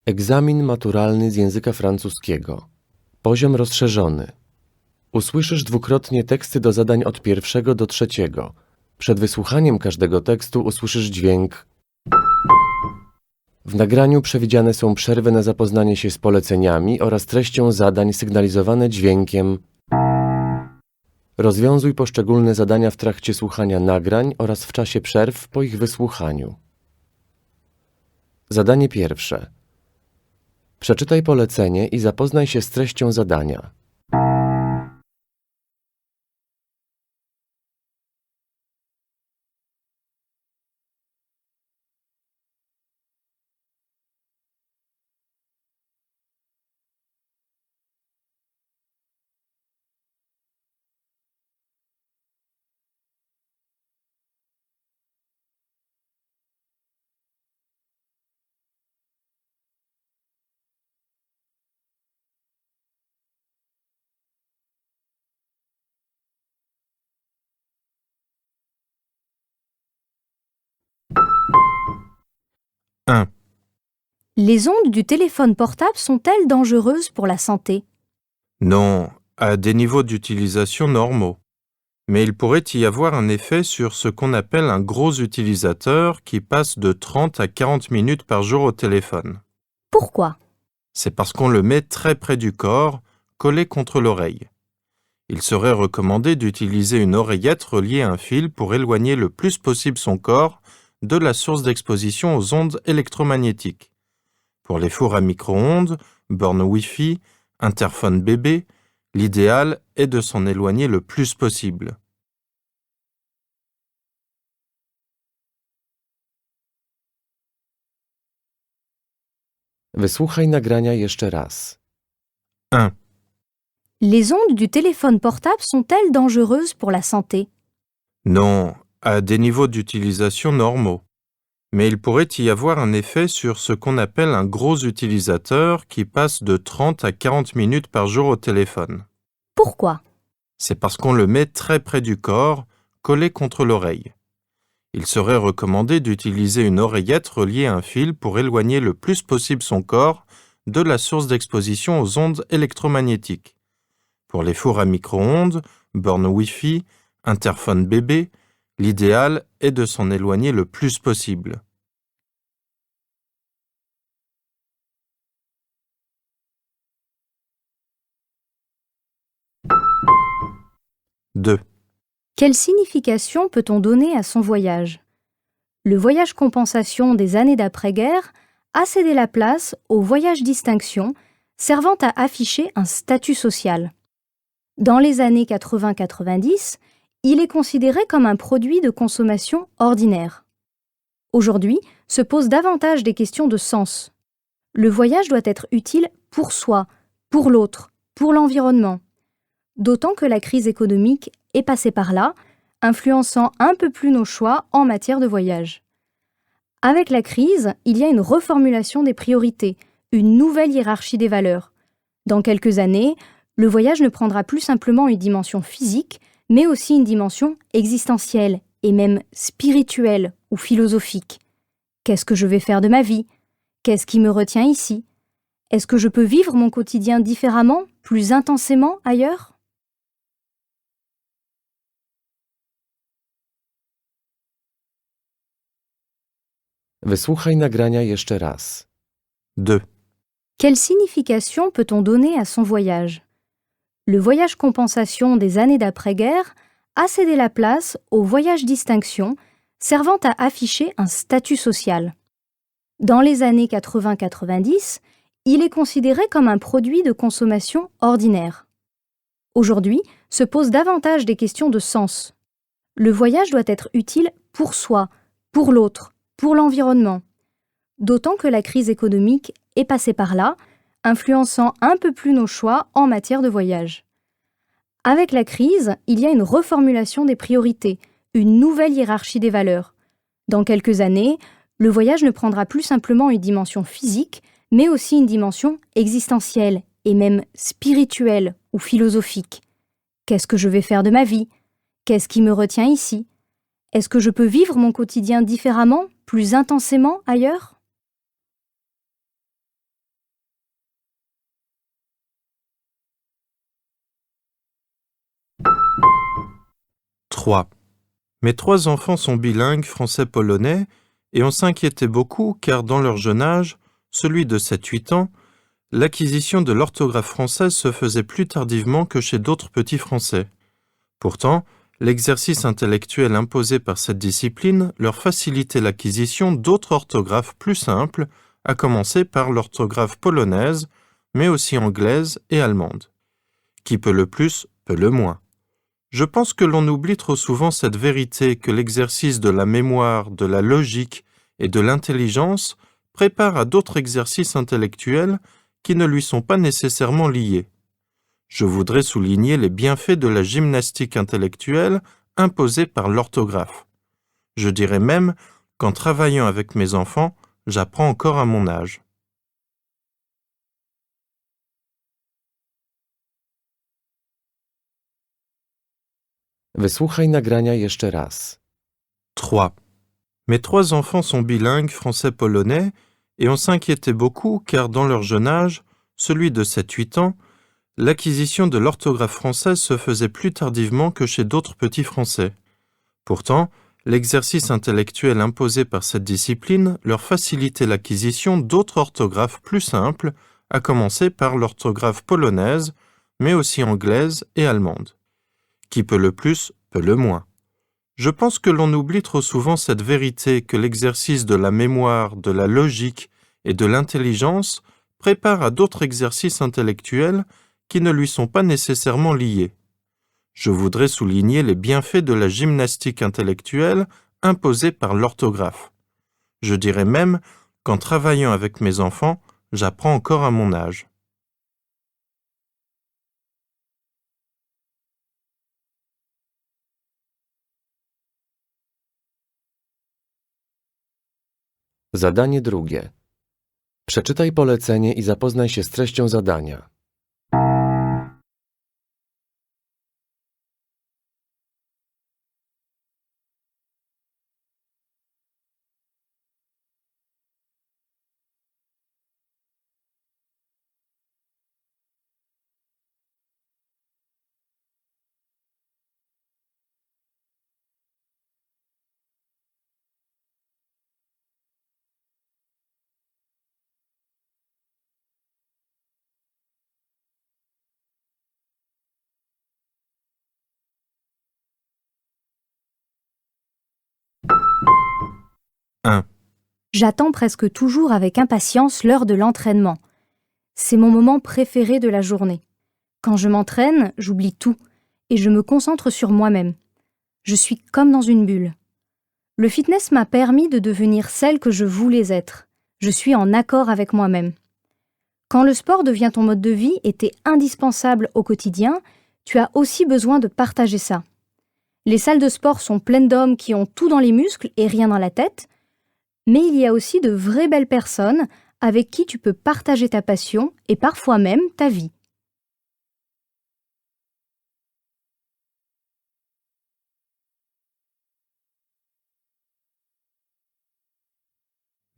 Egzamin maturalny z języka francuskiego. Poziom rozszerzony. Usłyszysz dwukrotnie teksty do zadań od 1 do 3. Przed wysłuchaniem każdego tekstu usłyszysz dźwięk. W nagraniu przewidziane są przerwy na zapoznanie się z poleceniami oraz treścią zadań sygnalizowane dźwiękiem. Rozwiązuj poszczególne zadania w trakcie słuchania nagrań oraz w czasie przerw po ich wysłuchaniu. Zadanie pierwsze. Przeczytaj polecenie i zapoznaj się z treścią zadania. Les ondes du téléphone portable sont-elles dangereuses pour la santé? Non, à des niveaux d'utilisation normaux. Mais il pourrait y avoir un effet sur ce qu'on appelle un gros utilisateur qui passe de 30 à 40 minutes par jour au téléphone. Pourquoi? C'est parce qu'on le met très près du corps, collé contre l'oreille. Il serait recommandé d'utiliser une oreillette reliée à un fil pour éloigner le plus possible son corps de la source d'exposition aux ondes électromagnétiques. Pour les fours à micro-ondes, bornes Wi-Fi, interphone bébé, l'idéal est de s'en éloigner le plus possible. Wysłuchaj nagrania jeszcze raz. 1. Les ondes du téléphone portable sont-elles dangereuses pour la santé? Non, à des niveaux d'utilisation normaux. Mais il pourrait y avoir un effet sur ce qu'on appelle un gros utilisateur qui passe de 30 à 40 minutes par jour au téléphone. Pourquoi? C'est parce qu'on le met très près du corps, collé contre l'oreille. Il serait recommandé d'utiliser une oreillette reliée à un fil pour éloigner le plus possible son corps de la source d'exposition aux ondes électromagnétiques. Pour les fours à micro-ondes, bornes Wi-Fi, interphone bébé, l'idéal est de s'en éloigner le plus possible. Deux. Quelle signification peut-on donner à son voyage? Le voyage compensation des années d'après-guerre a cédé la place au voyage distinction, servant à afficher un statut social. Dans les années 80-90, il est considéré comme un produit de consommation ordinaire. Aujourd'hui, se posent davantage des questions de sens. Le voyage doit être utile pour soi, pour l'autre, pour l'environnement. D'autant que la crise économique est passée par là, influençant un peu plus nos choix en matière de voyage. Avec la crise, il y a une reformulation des priorités, une nouvelle hiérarchie des valeurs. Dans quelques années, le voyage ne prendra plus simplement une dimension physique, mais aussi une dimension existentielle et même spirituelle ou philosophique. Qu'est-ce que je vais faire de ma vie? Qu'est-ce qui me retient ici? Est-ce que je peux vivre mon quotidien différemment, plus intensément ailleurs? Wysłuchaj nagrania jeszcze raz. 2. Quelle signification peut-on donner à son voyage? Le voyage compensation des années d'après-guerre a cédé la place au voyage distinction, servant à afficher un statut social. Dans les années 80-90, il est considéré comme un produit de consommation ordinaire. Aujourd'hui, se posent davantage des questions de sens. Le voyage doit être utile pour soi, pour l'autre, pour l'environnement. D'autant que la crise économique est passée par là, influençant un peu plus nos choix en matière de voyage. Avec la crise, il y a une reformulation des priorités, une nouvelle hiérarchie des valeurs. Dans quelques années, le voyage ne prendra plus simplement une dimension physique, mais aussi une dimension existentielle et même spirituelle ou philosophique. Qu'est-ce que je vais faire de ma vie? Qu'est-ce qui me retient ici? Est-ce que je peux vivre mon quotidien différemment, plus intensément ailleurs? 3. Mes 3 enfants sont bilingues français-polonais et on s'inquiétait beaucoup car dans leur jeune âge, celui de 7-8 ans, l'acquisition de l'orthographe française se faisait plus tardivement que chez d'autres petits Français. Pourtant, l'exercice intellectuel imposé par cette discipline leur facilitait l'acquisition d'autres orthographes plus simples, à commencer par l'orthographe polonaise, mais aussi anglaise et allemande. Qui peut le plus, peut le moins. Je pense que l'on oublie trop souvent cette vérité que l'exercice de la mémoire, de la logique et de l'intelligence prépare à d'autres exercices intellectuels qui ne lui sont pas nécessairement liés. Je voudrais souligner les bienfaits de la gymnastique intellectuelle imposée par l'orthographe. Je dirais même qu'en travaillant avec mes enfants, j'apprends encore à mon âge. Wysłuchaj nagrania jeszcze raz. 3. Mes 3 enfants sont bilingues français-polonais et on s'inquiétait beaucoup car dans leur jeune âge, celui de 7-8 ans, l'acquisition de l'orthographe française se faisait plus tardivement que chez d'autres petits Français. Pourtant, l'exercice intellectuel imposé par cette discipline leur facilitait l'acquisition d'autres orthographes plus simples, à commencer par l'orthographe polonaise, mais aussi anglaise et allemande. Qui peut le plus, peut le moins. Je pense que l'on oublie trop souvent cette vérité que l'exercice de la mémoire, de la logique et de l'intelligence prépare à d'autres exercices intellectuels qui ne lui sont pas nécessairement liés. Je voudrais souligner les bienfaits de la gymnastique intellectuelle imposée par l'orthographe. Je dirais même qu'en travaillant avec mes enfants, j'apprends encore à mon âge. Zadanie drugie. Przeczytaj polecenie i zapoznaj się z treścią zadania. J'attends presque toujours avec impatience l'heure de l'entraînement. C'est mon moment préféré de la journée. Quand je m'entraîne, j'oublie tout et je me concentre sur moi-même. Je suis comme dans une bulle. Le fitness m'a permis de devenir celle que je voulais être. Je suis en accord avec moi-même. Quand le sport devient ton mode de vie et t'es indispensable au quotidien, tu as aussi besoin de partager ça. Les salles de sport sont pleines d'hommes qui ont tout dans les muscles et rien dans la tête, mais il y a aussi de vraies belles personnes avec qui tu peux partager ta passion et parfois même ta vie.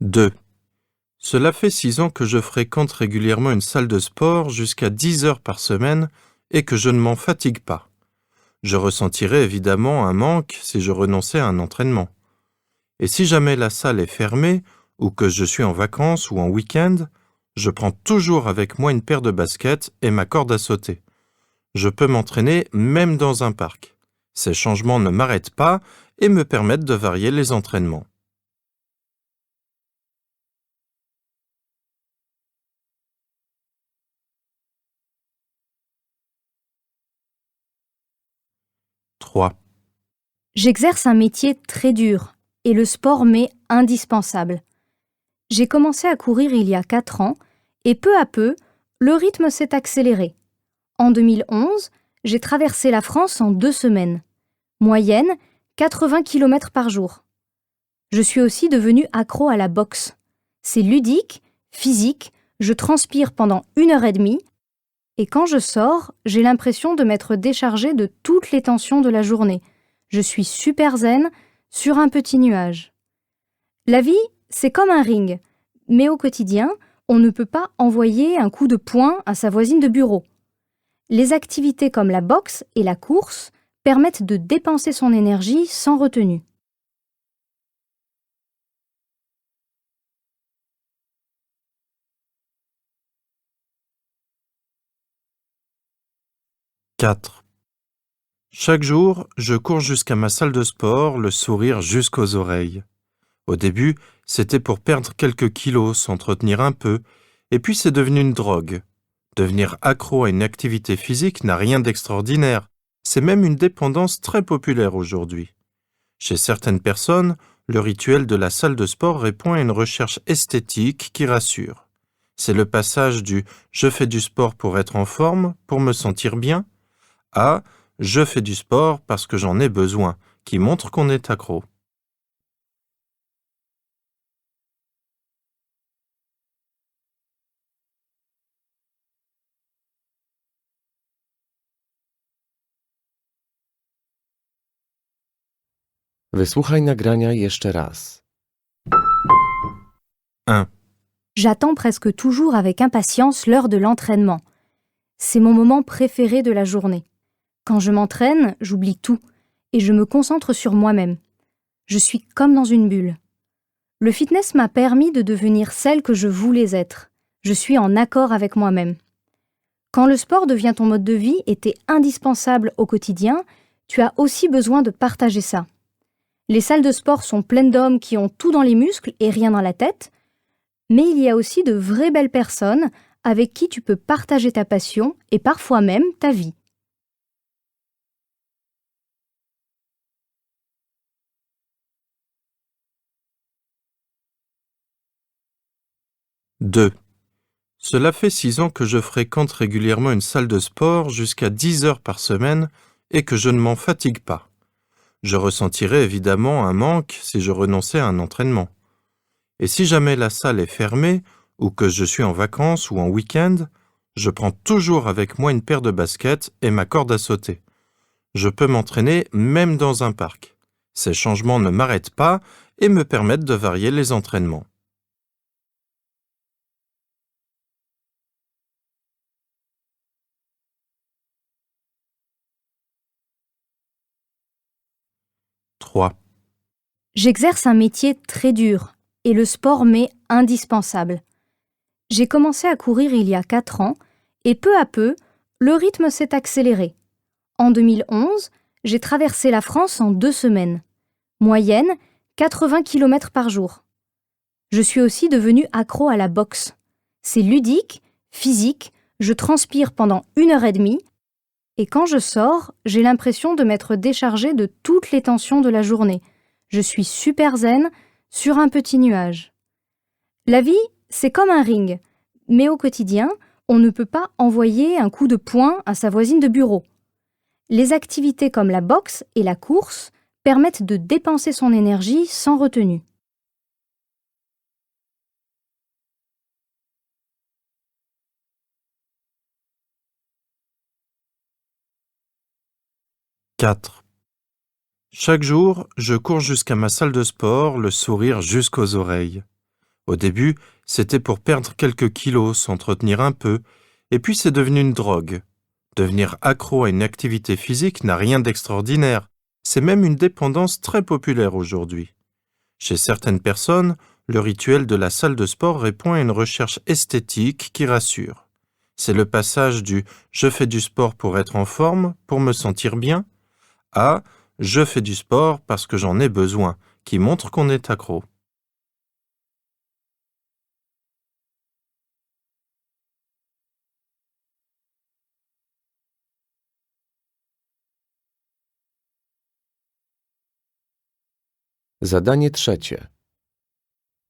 « 2. Cela fait 6 ans que je fréquente régulièrement une salle de sport jusqu'à 10 heures par semaine et que je ne m'en fatigue pas. Je ressentirais évidemment un manque si je renonçais à un entraînement. Et si jamais la salle est fermée ou que je suis en vacances ou en week-end, je prends toujours avec moi une paire de baskets et ma corde à sauter. Je peux m'entraîner même dans un parc. Ces changements ne m'arrêtent pas et me permettent de varier les entraînements. « 3. J'exerce un métier très dur et le sport m'est indispensable. J'ai commencé à courir il y a 4 ans et peu à peu, le rythme s'est accéléré. En 2011, j'ai traversé la France en 2 semaines. Moyenne, 80 km par jour. Je suis aussi devenue accro à la boxe. C'est ludique, physique, je transpire pendant 1h30 et quand je sors, j'ai l'impression de m'être déchargée de toutes les tensions de la journée. Je suis super zen, sur un petit nuage. La vie, c'est comme un ring, mais au quotidien, on ne peut pas envoyer un coup de poing à sa voisine de bureau. Les activités comme la boxe et la course permettent de dépenser son énergie sans retenue. « 4. Chaque jour, je cours jusqu'à ma salle de sport, le sourire jusqu'aux oreilles. Au début, c'était pour perdre quelques kilos, s'entretenir un peu, et puis c'est devenu une drogue. Devenir accro à une activité physique n'a rien d'extraordinaire, c'est même une dépendance très populaire aujourd'hui. Chez certaines personnes, le rituel de la salle de sport répond à une recherche esthétique qui rassure. C'est le passage du « je fais du sport pour être en forme, pour me sentir bien » à « je fais du sport parce que j'en ai besoin » qui montre qu'on est accro. Wysłuchaj nagrania jeszcze raz. 1. J'attends presque toujours avec impatience l'heure de l'entraînement. C'est mon moment préféré de la journée. Quand je m'entraîne, j'oublie tout et je me concentre sur moi-même. Je suis comme dans une bulle. Le fitness m'a permis de devenir celle que je voulais être. Je suis en accord avec moi-même. Quand le sport devient ton mode de vie et t'es indispensable au quotidien, tu as aussi besoin de partager ça. Les salles de sport sont pleines d'hommes qui ont tout dans les muscles et rien dans la tête, mais il y a aussi de vraies belles personnes avec qui tu peux partager ta passion et parfois même ta vie. « 2. Cela fait 6 ans que je fréquente régulièrement une salle de sport jusqu'à 10 heures par semaine et que je ne m'en fatigue pas. Je ressentirais évidemment un manque si je renonçais à un entraînement. Et si jamais la salle est fermée ou que je suis en vacances ou en week-end, je prends toujours avec moi une paire de baskets et ma corde à sauter. Je peux m'entraîner même dans un parc. Ces changements ne m'arrêtent pas et me permettent de varier les entraînements. 3. J'exerce un métier très dur et le sport m'est indispensable. J'ai commencé à courir il y a 4 ans et peu à peu, le rythme s'est accéléré. En 2011, j'ai traversé la France en 2 semaines. Moyenne, 80 km par jour. Je suis aussi devenue accro à la boxe. C'est ludique, physique, je transpire pendant 1 heure et demie et quand je sors, j'ai l'impression de m'être déchargée de toutes les tensions de la journée. Je suis super zen, sur un petit nuage. La vie, c'est comme un ring, mais au quotidien, on ne peut pas envoyer un coup de poing à sa voisine de bureau. Les activités comme la boxe et la course permettent de dépenser son énergie sans retenue. 4. Chaque jour, je cours jusqu'à ma salle de sport, le sourire jusqu'aux oreilles. Au début, c'était pour perdre quelques kilos, s'entretenir un peu, et puis c'est devenu une drogue. Devenir accro à une activité physique n'a rien d'extraordinaire, c'est même une dépendance très populaire aujourd'hui. Chez certaines personnes, le rituel de la salle de sport répond à une recherche esthétique qui rassure. C'est le passage du « je fais du sport pour être en forme, pour me sentir bien » à « je fais du sport parce que j'en ai besoin » qui montre qu'on est accro. Zadanie trzecie.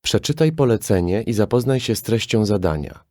Przeczytaj polecenie i zapoznaj się z treścią zadania.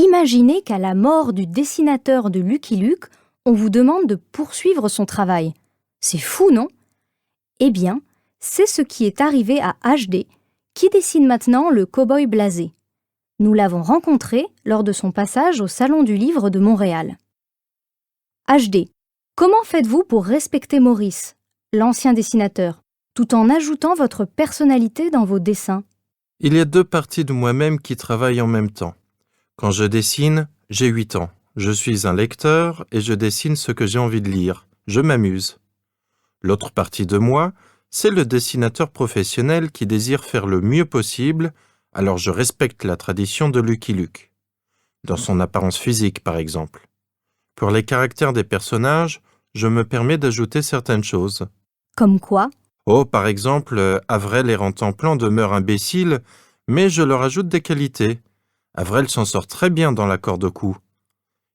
Imaginez qu'à la mort du dessinateur de Lucky Luke, on vous demande de poursuivre son travail. C'est fou, non? Eh bien, c'est ce qui est arrivé à HD, qui dessine maintenant le cow-boy blasé. Nous l'avons rencontré lors de son passage au Salon du Livre de Montréal. HD, comment faites-vous pour respecter Maurice, l'ancien dessinateur, tout en ajoutant votre personnalité dans vos dessins? Il y a deux parties de moi-même qui travaillent en même temps. Quand je dessine, j'ai 8 ans. Je suis un lecteur et je dessine ce que j'ai envie de lire. Je m'amuse. L'autre partie de moi, c'est le dessinateur professionnel qui désire faire le mieux possible, alors je respecte la tradition de Lucky Luke. Dans son apparence physique, par exemple. Pour les caractères des personnages, je me permets d'ajouter certaines choses. Comme quoi? Oh, par exemple, Avrel et Rantanplan demeurent imbéciles, mais je leur ajoute des qualités. Avrel s'en sort très bien dans la corde au cou.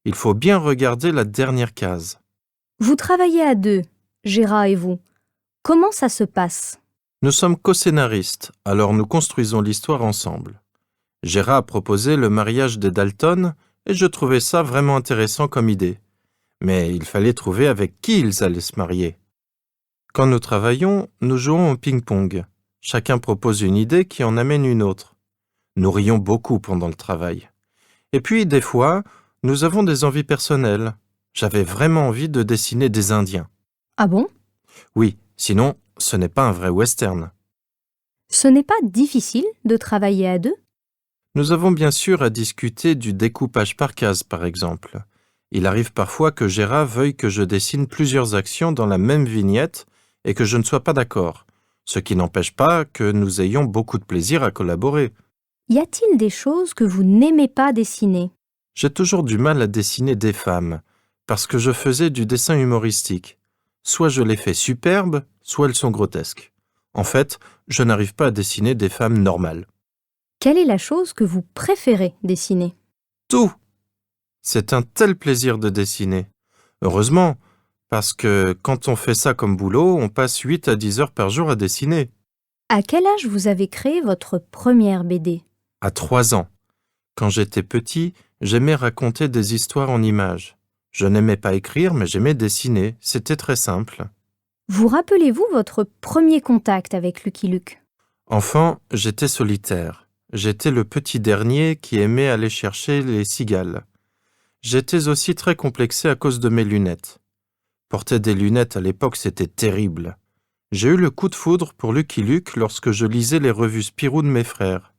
Il faut bien regarder la dernière case. Vous travaillez à deux, Gérard et vous. Comment ça se passe? Nous sommes co-scénaristes, alors nous construisons l'histoire ensemble. Gérard a proposé le mariage des Dalton et je trouvais ça vraiment intéressant comme idée. Mais il fallait trouver avec qui ils allaient se marier. Quand nous travaillons, nous jouons au ping-pong. Chacun propose une idée qui en amène une autre. Nous rions beaucoup pendant le travail. Et puis, des fois, nous avons des envies personnelles. J'avais vraiment envie de dessiner des Indiens. Ah bon? Oui, sinon, ce n'est pas un vrai western. Ce n'est pas difficile de travailler à deux? Nous avons bien sûr à discuter du découpage par case, par exemple. Il arrive parfois que Gérard veuille que je dessine plusieurs actions dans la même vignette et que je ne sois pas d'accord, ce qui n'empêche pas que nous ayons beaucoup de plaisir à collaborer. Y a-t-il des choses que vous n'aimez pas dessiner? J'ai toujours du mal à dessiner des femmes, parce que je faisais du dessin humoristique. Soit je les fais superbes, soit elles sont grotesques. En fait, je n'arrive pas à dessiner des femmes normales. Quelle est la chose que vous préférez dessiner? Tout! C'est un tel plaisir de dessiner. Heureusement, parce que quand on fait ça comme boulot, on passe 8 à 10 heures par jour à dessiner. À quel âge vous avez créé votre première BD? À 3 ans. Quand j'étais petit, j'aimais raconter des histoires en images. Je n'aimais pas écrire, mais j'aimais dessiner. C'était très simple. Vous rappelez-vous votre premier contact avec Lucky Luke? Enfant, j'étais solitaire. J'étais le petit dernier qui aimait aller chercher les cigales. J'étais aussi très complexé à cause de mes lunettes. Porter des lunettes à l'époque, c'était terrible. J'ai eu le coup de foudre pour Lucky Luke lorsque je lisais les revues Spirou de mes frères.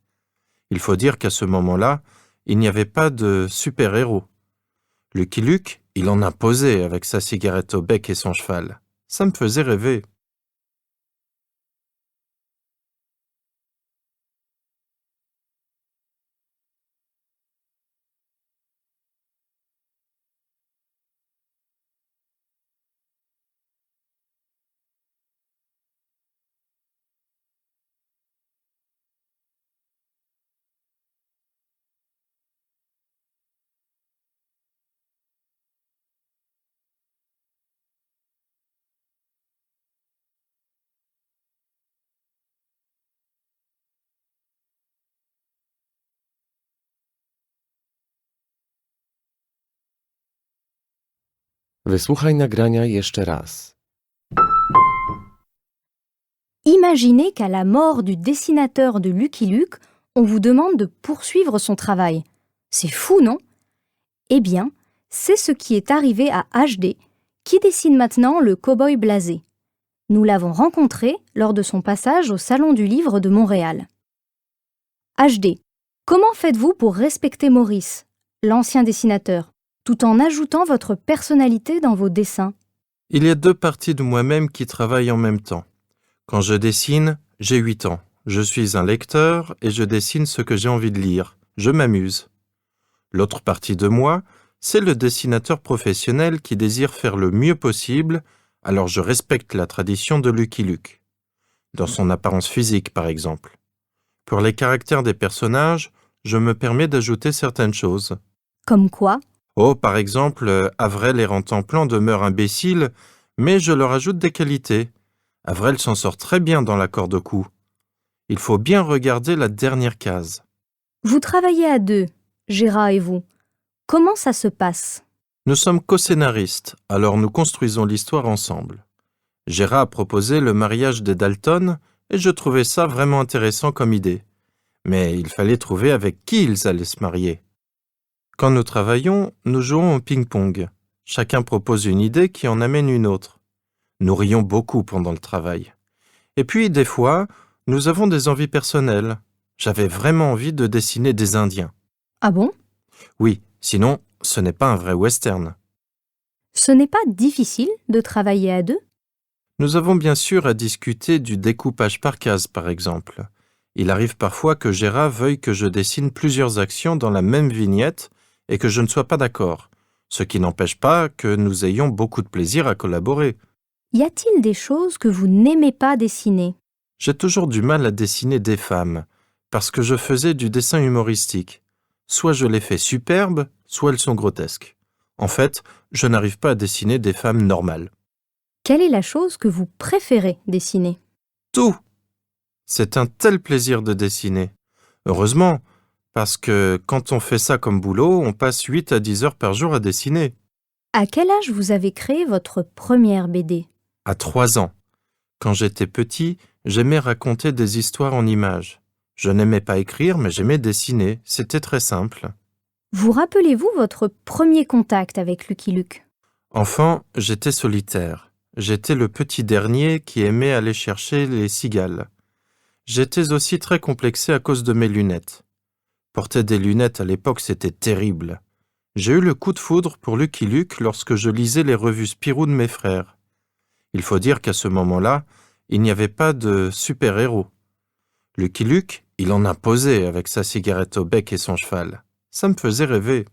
Il faut dire qu'à ce moment-là, il n'y avait pas de super-héros. Lucky Luke, il en imposait avec sa cigarette au bec et son cheval. Ça me faisait rêver. Wysłuchaj nagrania jeszcze raz. Imaginez qu'à la mort du dessinateur de Lucky Luke, on vous demande de poursuivre son travail. C'est fou, non? Eh bien, c'est ce qui est arrivé à HD, qui dessine maintenant le cow-boy blasé. Nous l'avons rencontré lors de son passage au Salon du Livre de Montréal. HD, comment faites-vous pour respecter Maurice, l'ancien dessinateur, tout en ajoutant votre personnalité dans vos dessins? Il y a deux parties de moi-même qui travaillent en même temps. Quand je dessine, j'ai 8 ans. Je suis un lecteur et je dessine ce que j'ai envie de lire. Je m'amuse. L'autre partie de moi, c'est le dessinateur professionnel qui désire faire le mieux possible, alors je respecte la tradition de Lucky Luke. Dans son apparence physique, par exemple. Pour les caractères des personnages, je me permets d'ajouter certaines choses. Comme quoi? Oh, par exemple, Avrel et Rantanplan demeurent imbéciles, mais je leur ajoute des qualités. Avrel s'en sort très bien dans la corde au cou. Il faut bien regarder la dernière case. Vous travaillez à deux, Gérard et vous. Comment ça se passe? Nous sommes co-scénaristes, alors nous construisons l'histoire ensemble. Gérard a proposé le mariage des Dalton et je trouvais ça vraiment intéressant comme idée. Mais il fallait trouver avec qui ils allaient se marier. Quand nous travaillons, nous jouons au ping-pong. Chacun propose une idée qui en amène une autre. Nous rions beaucoup pendant le travail. Et puis, des fois, nous avons des envies personnelles. J'avais vraiment envie de dessiner des Indiens. Ah bon? Oui, sinon, ce n'est pas un vrai western. Ce n'est pas difficile de travailler à deux? Nous avons bien sûr à discuter du découpage par case, par exemple. Il arrive parfois que Gérard veuille que je dessine plusieurs actions dans la même vignette et que je ne sois pas d'accord, ce qui n'empêche pas que nous ayons beaucoup de plaisir à collaborer. Y a-t-il des choses que vous n'aimez pas dessiner? J'ai toujours du mal à dessiner des femmes, parce que je faisais du dessin humoristique. Soit je les fais superbes, soit elles sont grotesques. En fait, je n'arrive pas à dessiner des femmes normales. Quelle est la chose que vous préférez dessiner? Tout! C'est un tel plaisir de dessiner. Heureusement, parce que quand on fait ça comme boulot, on passe 8 à 10 heures par jour à dessiner. À quel âge vous avez créé votre première BD? À 3 ans. Quand j'étais petit, j'aimais raconter des histoires en images. Je n'aimais pas écrire, mais j'aimais dessiner. C'était très simple. Vous rappelez-vous votre premier contact avec Lucky Luke? Enfant, j'étais solitaire. J'étais le petit dernier qui aimait aller chercher les cigales. J'étais aussi très complexé à cause de mes lunettes. Porter des lunettes à l'époque, c'était terrible. J'ai eu le coup de foudre pour Lucky Luke lorsque je lisais les revues Spirou de mes frères. Il faut dire qu'à ce moment-là, il n'y avait pas de super-héros. Lucky Luke, il en imposait avec sa cigarette au bec et son cheval. Ça me faisait rêver.